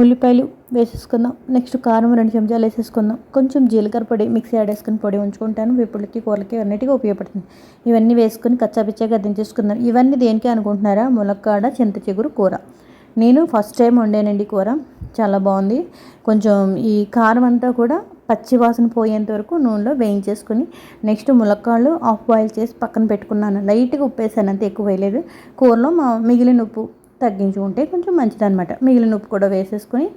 ఉల్లిపాయలు వేసేసుకుందాం. నెక్స్ట్ కారం 2 చెంచాలు వేసేసుకుందాం. కొంచెం జీలకర్ర పొడి మిక్సీ యాడేసుకుని పొడి ఉంచుకుంటాను. వేపుళ్ళకి కూరలకి అన్నిటికీ ఉపయోగపడుతుంది. ఇవన్నీ వేసుకొని కచ్చాపిచ్చాగా దించేసుకుందాం. ఇవన్నీ దేనికి అనుకుంటున్నారా? ములక్కాడ చింత చిగురు కూర. నేను ఫస్ట్ టైం వండానండి కూర. చాలా బాగుంది. కొంచెం ఈ కారం అంతా కూడా పచ్చి వాసన పోయేంత వరకు నూనెలో వేయించేసుకుని నెక్స్ట్ ములక్కాళ్ళు హాఫ్ బాయిల్ చేసి పక్కన పెట్టుకున్నాను. లైట్గా ఉప్పు వేసాను, అంత ఎక్కువ వేయలేదు. కూరలో మిగిలిన ఉప్పు తగ్గించుకుంటే కొంచెం మంచిదన్నమాట. మిగిలిన ఉప్పు కూడా వేసేసుకొని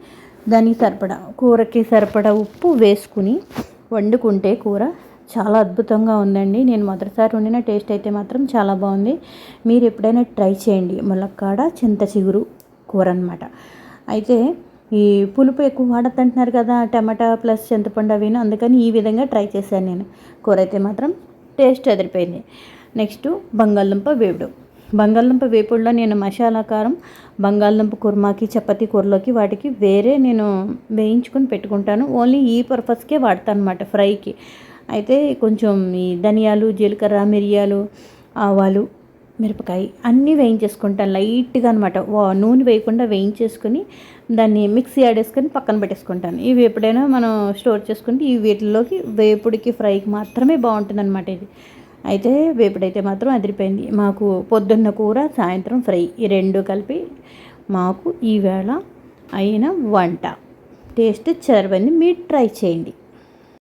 దానికి సరిపడా కూరకి సరిపడా ఉప్పు వేసుకుని వండుకుంటే కూర చాలా అద్భుతంగా ఉందండి. నేను మొదటిసారి వండిన టేస్ట్ అయితే మాత్రం చాలా బాగుంది. మీరు ఎప్పుడైనా ట్రై చేయండి. ములక్కాడ చింత చిగురు కూర అనమాట. అయితే ఈ పులుపు ఎక్కువ వాడద్దంటున్నారు కదా, టమాటా ప్లస్ చింతపండు అవిను, అందుకని ఈ విధంగా ట్రై చేశాను నేను. కూర అయితే మాత్రం టేస్ట్ అదిరిపోయింది. నెక్స్ట్ బంగాళదుంప వేపుడు. బంగాళదుంప వేపుడులో నేను మసాలా కారం బంగాళదుంప కుర్మాకి చపాతీ కూరలోకి వాటికి వేరే నేను వేయించుకొని పెట్టుకుంటాను. ఓన్లీ ఈ పర్పస్కే వాడతాను అనమాట, ఫ్రైకి. అయితే కొంచెం ఈ ధనియాలు, జీలకర్ర, మిరియాలు, ఆవాలు, మిరపకాయ అన్నీ వేయించేసుకుంటాను లైట్గా అనమాట. నూనె వేయకుండా వేయించేసుకొని దాన్ని మిక్సీ ఆడేసుకొని పక్కన పెట్టేసుకుంటాను. ఇవి ఎప్పుడైనా మనం స్టోర్ చేసుకుంటే ఈ వీటిల్లోకి వేపుడికి ఫ్రైకి మాత్రమే బాగుంటుంది అనమాట ఇది. అయితే వేపుడైతే మాత్రం అదిరిపోయింది. మాకు పొద్దున్న కూర, సాయంత్రం ఫ్రై, ఈ రెండు కలిపి మాకు ఈవేళ అయిన వంట. టేస్ట్ చరవండి, మీరు ట్రై చేయండి.